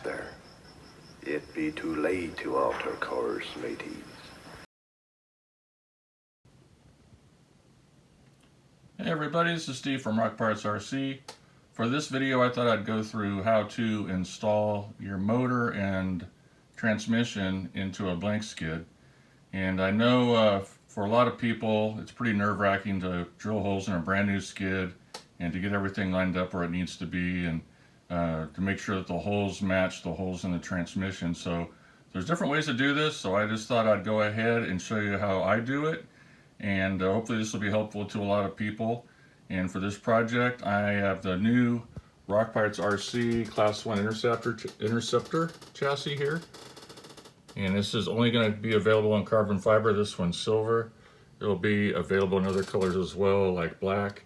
master. It be too late to alter course, mateys. Hey everybody, this is Steve from Rock Parts RC. For this video I thought I'd go through how to install your motor and transmission into a blank skid. And I know for a lot of people it's pretty nerve-wracking to drill holes in a brand new skid and to get everything lined up where it needs to be, and to make sure that the holes match the holes in the transmission. So there's different ways to do this, so I just thought I'd go ahead and show you how I do it, and hopefully this will be helpful to a lot of people. And for this project I have the new Rock Parts RC Class 1 Interceptor chassis here, and this is only going to be available in carbon fiber. This one's silver. It'll be available in other colors as well, like black,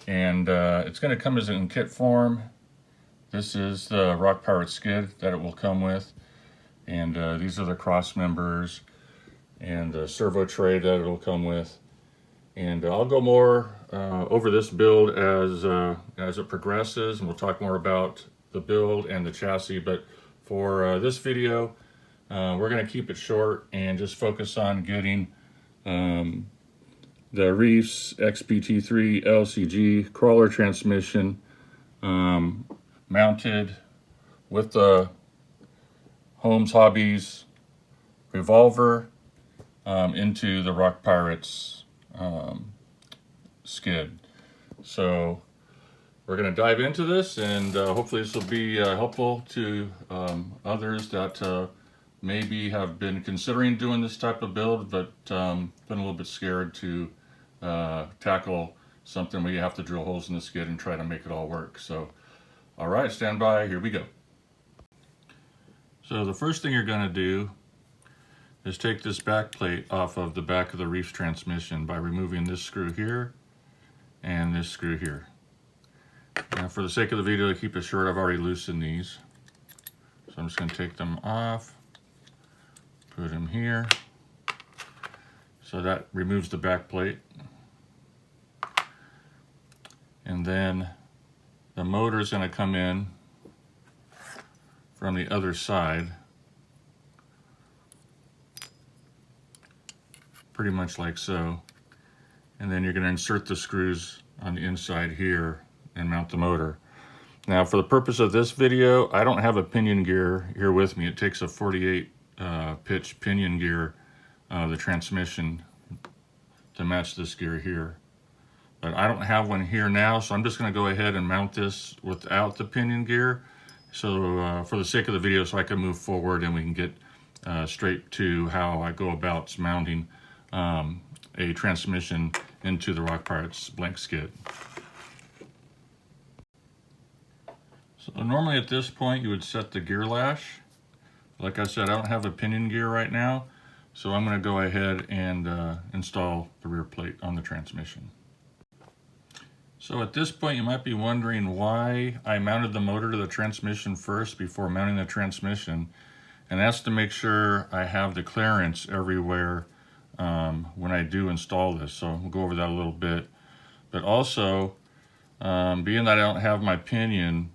and it's going to come as in kit form. This is the rock powered skid that it will come with, and these are the cross members and the servo tray that it'll come with. And I'll go more over this build as it progresses, and we'll talk more about the build and the chassis. But for this video, we're going to keep it short and just focus on getting the Reefs XPT3 LCG crawler transmission mounted with the Holmes Hobbies revolver into the Rock Pirates skid. So we're going to dive into this, and hopefully this will be helpful to others that maybe have been considering doing this type of build, but been a little bit scared to tackle something where you have to drill holes in the skid and try to make it all work. So all right, stand by, here we go. So the first thing you're going to do is take this back plate off of the back of the Reefs transmission by removing this screw here and this screw here. Now for the sake of the video, to keep it short, I've already loosened these. So I'm just going to take them off, put them here. So that removes the back plate. And then the motor is going to come in from the other side, pretty much like so. And then you're going to insert the screws on the inside here and mount the motor. Now for the purpose of this video, I don't have a pinion gear here with me. It takes a 48 pitch pinion gear, the transmission, to match this gear here. But I don't have one here now, so I'm just going to go ahead and mount this without the pinion gear. So for the sake of the video, so I can move forward and we can get straight to how I go about mounting a transmission into the Rock Pirates blank skid. So normally at this point you would set the gear lash. Like I said, I don't have a pinion gear right now, so I'm going to go ahead and install the rear plate on the transmission. So at this point you might be wondering why I mounted the motor to the transmission first before mounting the transmission, and that's to make sure I have the clearance everywhere when I do install this. So we'll go over that a little bit. But also, being that I don't have my pinion,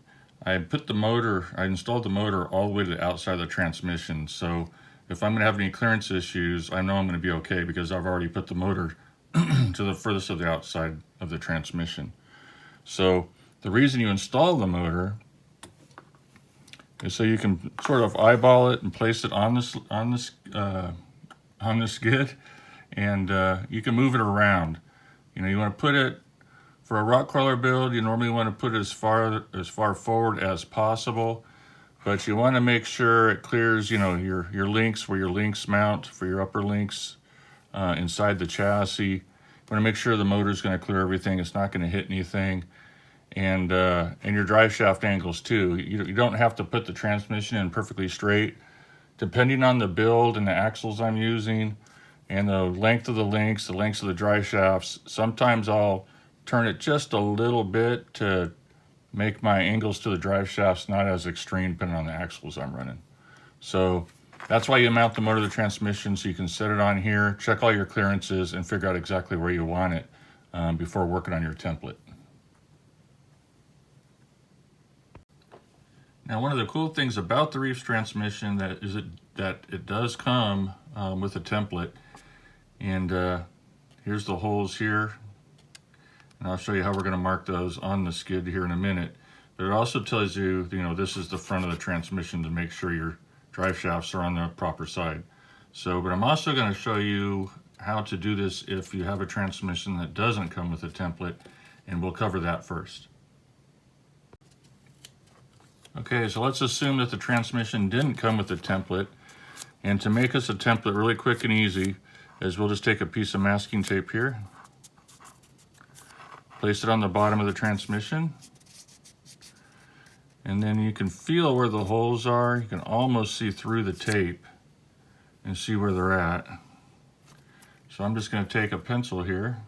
I installed the motor all the way to the outside of the transmission. So if I'm going to have any clearance issues, I know I'm going to be okay because I've already put the motor to the furthest of the outside of the transmission. So the reason you install the motor is so you can sort of eyeball it and place it on the skid, and you can move it around. You know, you want to put it for a rock crawler build. You normally want to put it as far forward as possible, but you want to make sure it clears, you know, your links, where your links mount for your upper links inside the chassis. You want to make sure the motor is going to clear everything. It's not going to hit anything, and your drive shaft angles too. You don't have to put the transmission in perfectly straight. Depending on the build and the axles I'm using and the length of the links, the lengths of the drive shafts, sometimes I'll turn it just a little bit to make my angles to the drive shafts not as extreme depending on the axles I'm running. So that's why you mount the motor to the transmission, so you can set it on here, check all your clearances, and figure out exactly where you want it before working on your template. Now, one of the cool things about the Reefs transmission that it does come with a template, and here's the holes here, and I'll show you how we're going to mark those on the skid here in a minute. But it also tells you, this is the front of the transmission to make sure your drive shafts are on the proper side. But I'm also going to show you how to do this if you have a transmission that doesn't come with a template, and we'll cover that first. Okay, so let's assume that the transmission didn't come with a template, and to make us a template really quick and easy is we'll just take a piece of masking tape here, place it on the bottom of the transmission, and then you can feel where the holes are. You can almost see through the tape and see where they're at. So I'm just going to take a pencil here,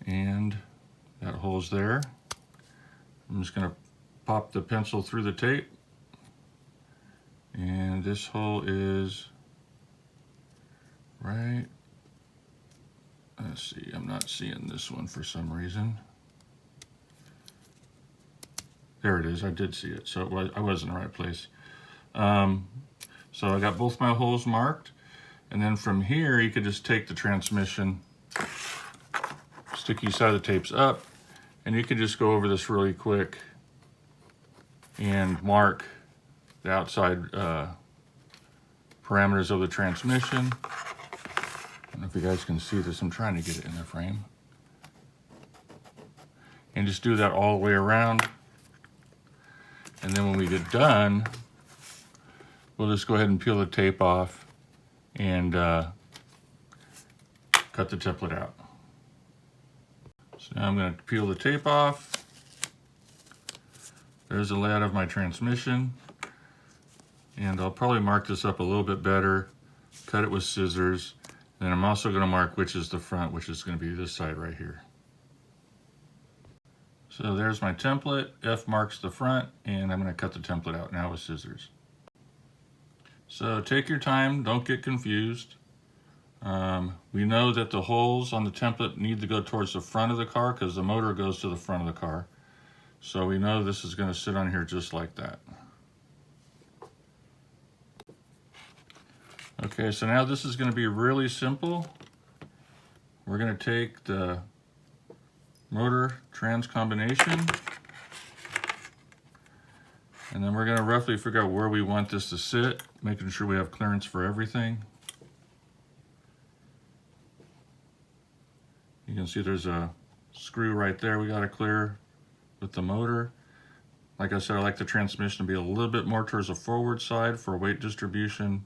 and that hole's there. I'm just going to pop the pencil through the tape, and this hole is right, let's see, I'm not seeing this one for some reason. There it is, I did see it, so I was in the right place. So I got both my holes marked, and then from here you could just take the transmission, stick each side of the tapes up, and you can just go over this really quick and mark the outside parameters of the transmission. I don't know if you guys can see this, I'm trying to get it in the frame. And just do that all the way around. And then when we get done, we'll just go ahead and peel the tape off and cut the template out. So now I'm going to peel the tape off. There's the layout of my transmission, and I'll probably mark this up a little bit better, cut it with scissors, and then I'm also going to mark which is the front, which is going to be this side right here. So there's my template. F marks the front, and I'm going to cut the template out now with scissors. So take your time, don't get confused. We know that the holes on the template need to go towards the front of the car because the motor goes to the front of the car. So we know this is going to sit on here just like that. Okay, so now this is going to be really simple. We're going to take the motor trans combination, and then we're going to roughly figure out where we want this to sit, making sure we have clearance for everything. You can see there's a screw right there we got to clear with the motor. Like I said, I like the transmission to be a little bit more towards the forward side for weight distribution.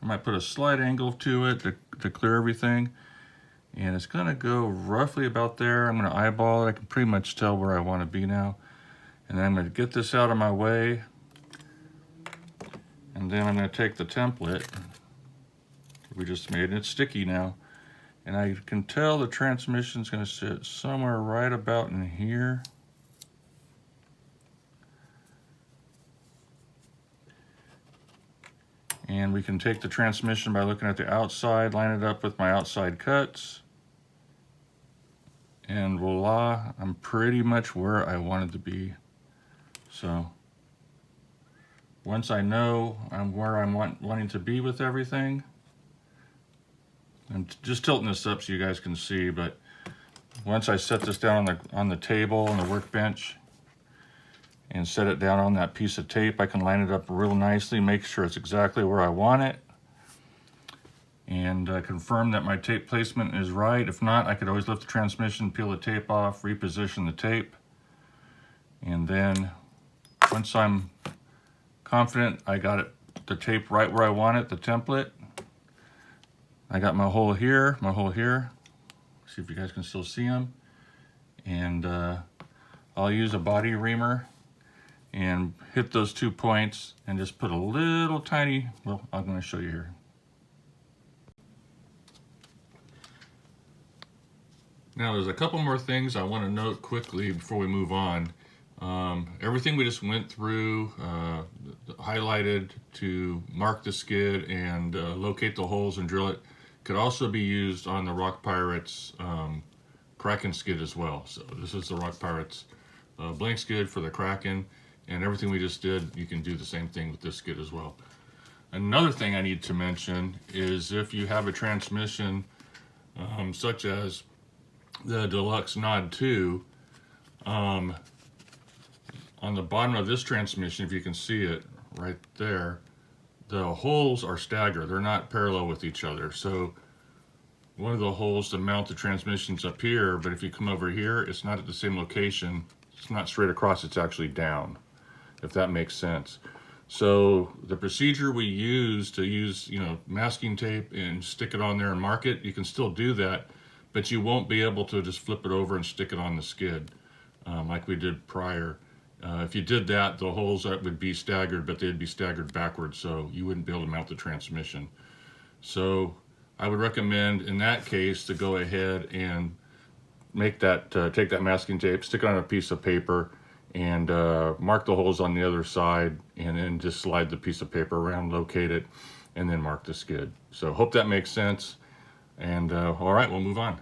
I might put a slight angle to it to clear everything. And it's going to go roughly about there. I'm going to eyeball it. I can pretty much tell where I want to be now. And then I'm going to get this out of my way. And then I'm going to take the template we just made, and it's sticky now. And I can tell the transmission's going to sit somewhere right about in here. And we can take the transmission by looking at the outside, line it up with my outside cuts. And voila, I'm pretty much where I wanted to be. So once I know I'm where I'm wanting to be with everything, I'm just tilting this up so you guys can see, but once I set this down on the table, on the workbench, and set it down on that piece of tape, I can line it up real nicely, make sure it's exactly where I want it, and confirm that my tape placement is right. If not, I could always lift the transmission, peel the tape off, reposition the tape, and then once I'm confident I got the tape right where I want it, the template, I got my hole here, see if you guys can still see them, and I'll use a body reamer and hit those 2 points and just put a little tiny, well, I'm going to show you here. Now there's a couple more things I want to note quickly before we move on. Everything we just went through, highlighted to mark the skid and locate the holes and drill it, could also be used on the Rock Pirates Kraken skid as well. So this is the Rock Pirates blank skid for the Kraken. And everything we just did, you can do the same thing with this skid as well. Another thing I need to mention is if you have a transmission such as the Deluxe Nod 2, on the bottom of this transmission, if you can see it right there, the holes are staggered. They're not parallel with each other. So one of the holes to mount the transmission's up here, but if you come over here, it's not at the same location. It's not straight across, it's actually down, if that makes sense. So the procedure we use to use, masking tape and stick it on there and mark it, you can still do that, but you won't be able to just flip it over and stick it on the skid like we did prior. If you did that, the holes would be staggered, but they'd be staggered backwards, so you wouldn't be able to mount the transmission. So I would recommend in that case to go ahead and make that, take that masking tape, stick it on a piece of paper, and mark the holes on the other side, and then just slide the piece of paper around, locate it, and then mark the skid. So hope that makes sense. And all right, we'll move on.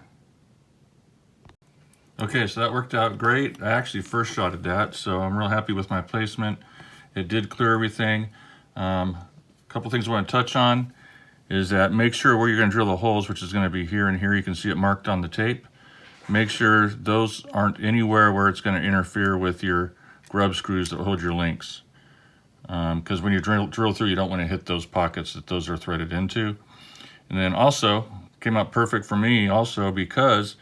Okay, so that worked out great. I actually first shotted that, so I'm real happy with my placement. It did clear everything. A couple things I want to touch on is that make sure where you're going to drill the holes, which is going to be here and here. You can see it marked on the tape. Make sure those aren't anywhere where it's going to interfere with your grub screws that hold your links. Because when you drill through, you don't want to hit those pockets that those are threaded into. And then also, came out perfect for me also because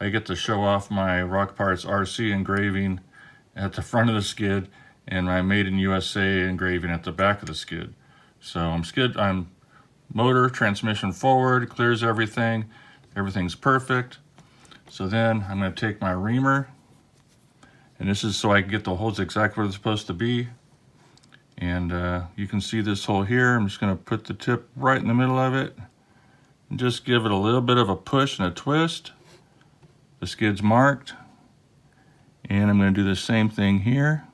I get to show off my Rock Parts RC engraving at the front of the skid and my Made in USA engraving at the back of the skid. So I'm motor, transmission forward, clears everything. Everything's perfect. So then I'm going to take my reamer, and this is so I can get the holes exactly where they're supposed to be. And you can see this hole here. I'm just going to put the tip right in the middle of it and just give it a little bit of a push and a twist. The skid's marked, and I'm going to do the same thing here.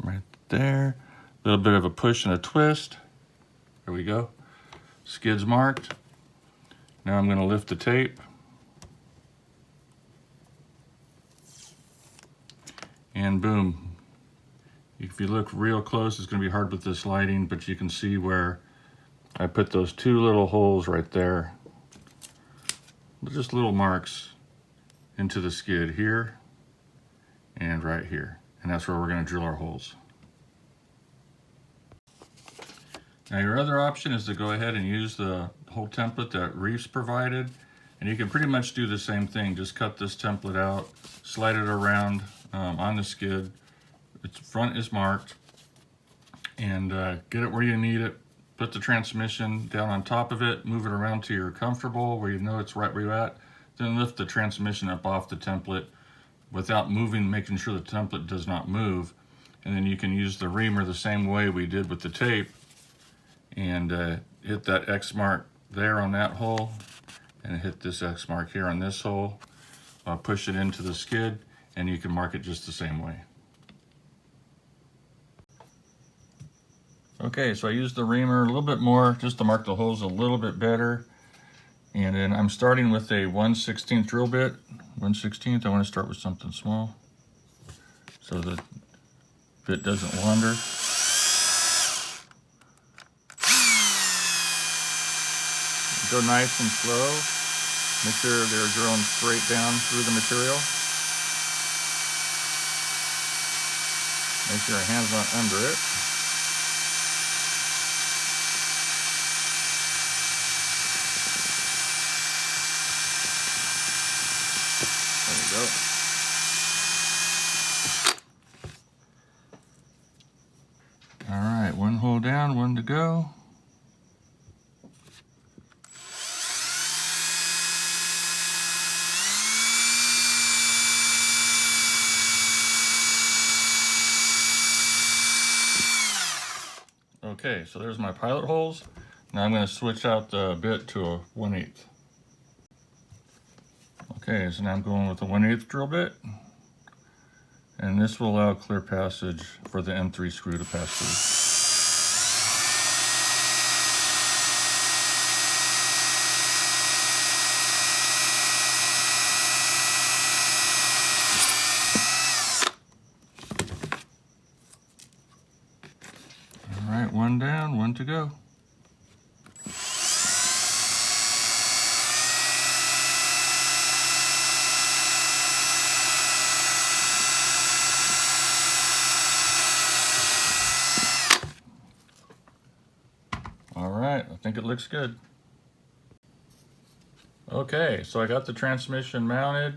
Right there. A little bit of a push and a twist. There we go. Skid's marked. Now I'm going to lift the tape. And boom. If you look real close, it's going to be hard with this lighting, but you can see where I put those two little holes right there. Just little marks into the skid here and right here. And that's where we're going to drill our holes. Now your other option is to go ahead and use the whole template that Reef's provided. And you can pretty much do the same thing. Just cut this template out, slide it around on the skid. Its front is marked. And get it where you need it. Put the transmission down on top of it, move it around to you're comfortable, where you know it's right where you're at. Then lift the transmission up off the template without moving, making sure the template does not move. And then you can use the reamer the same way we did with the tape and hit that X mark there on that hole and hit this X mark here on this hole. Push it into the skid and you can mark it just the same way. Okay, so I used the reamer a little bit more just to mark the holes a little bit better. And then I'm starting with a 1/16 drill bit. 1/16, I want to start with something small so the bit doesn't wander. Go nice and slow. Make sure they're drilling straight down through the material. Make sure your hand's not under it. Go. All right, one hole down, one to go. Okay, so there's my pilot holes. Now I'm going to switch out the bit to a 1/8. Okay, so now I'm going with a 1/8 drill bit, and this will allow clear passage for the M3 screw to pass through. and one to go. All right, I think it looks good. Okay, so I got the transmission mounted.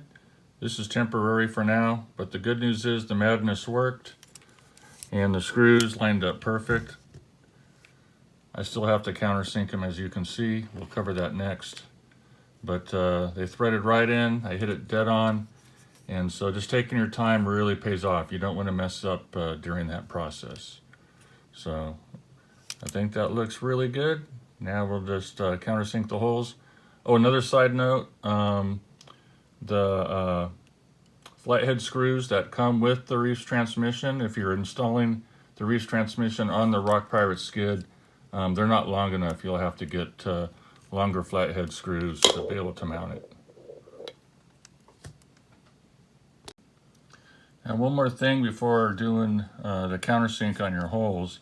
This is temporary for now, but the good news is the madness worked and the screws lined up perfect. I still have to countersink them, as you can see. We'll cover that next. But they threaded right in. I hit it dead on. And so just taking your time really pays off. You don't want to mess up during that process. So I think that looks really good. Now we'll just countersink the holes. Oh, another side note, the flathead screws that come with the Reefs transmission, if you're installing the Reefs transmission on the Rock Pirate skid, they're not long enough. You'll have to get longer flathead screws to be able to mount it. And one more thing before doing the countersink on your holes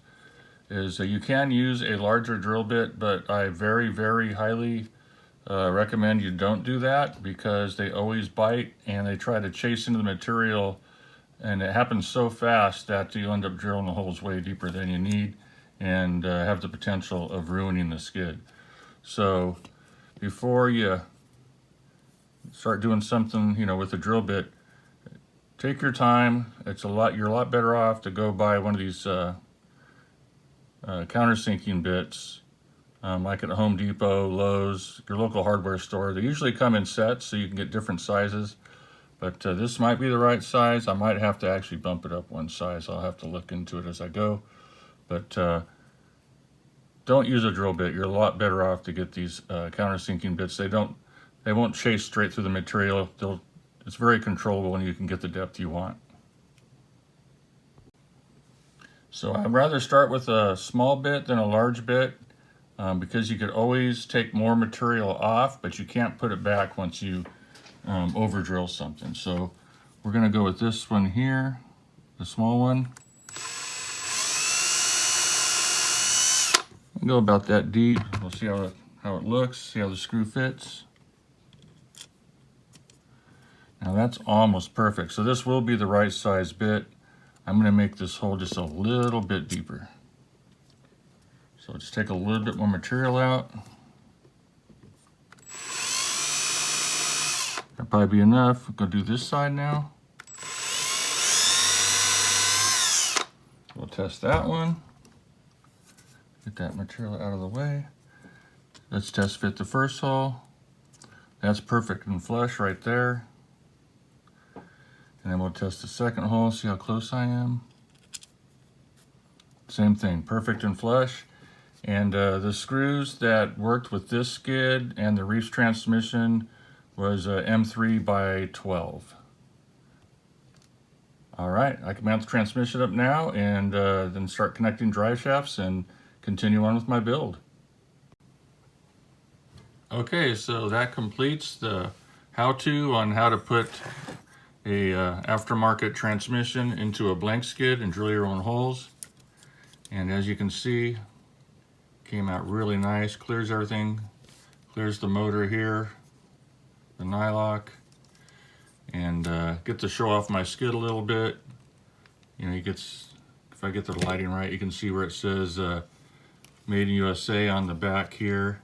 is that you can use a larger drill bit, but I very, very highly recommend you don't do that, because they always bite and they try to chase into the material, and it happens so fast that you end up drilling the holes way deeper than you need and have the potential of ruining the skid. So before you start doing something, you know, with a drill bit, take your time. You're a lot better off to go buy one of these countersinking bits, like at Home Depot, Lowe's, your local hardware store. They usually come in sets, so you can get different sizes. But this might be the right size. I might have to actually bump it up one size. I'll have to look into it as I go. But don't use a drill bit. You're a lot better off to get these countersinking bits. They won't chase straight through the material. It's very controllable, and you can get the depth you want. So I'd rather start with a small bit than a large bit, because you could always take more material off, but you can't put it back once you over drill something. So we're going to go with this one here, the small one. Go about that deep. We'll see how it looks, see how the screw fits. Now that's almost perfect. So this will be the right size bit. I'm going to make this hole just a little bit deeper. So just take a little bit more material out. That'll probably be enough. We're going to do this side now. We'll test that one. Get that material out of the way. Let's test fit the first hole. That's perfect and flush right there. And then we'll test the second hole, see how close I am. Same thing, perfect and flush. And the screws that worked with this skid and the Reefs transmission was M3 by 12. All right, I can mount the transmission up now and then start connecting drive shafts and continue on with my build. Okay, so that completes the how-to on how to put a aftermarket transmission into a blank skid and drill your own holes. And as you can see, came out really nice, clears everything, clears the motor here, the nylock, and get to show off my skid a little bit. You know, if I get the lighting right, you can see where it says Made in USA on the back here.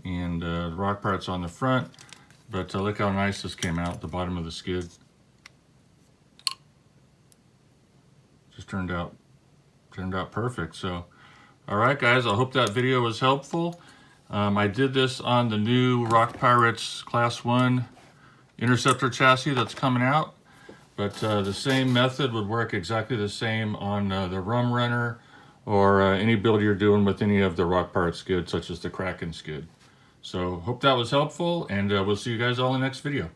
And the rock part's on the front. But look how nice this came out at the bottom of the skid. Just turned out perfect. So, all right, guys, I hope that video was helpful. I did this on the new Rock Pirates Class 1 Interceptor chassis that's coming out. But the same method would work exactly the same on the Rum Runner or any build you're doing with any of the Rock Pirate skids, such as the Kraken skid. So hope that was helpful, and we'll see you guys all in the next video.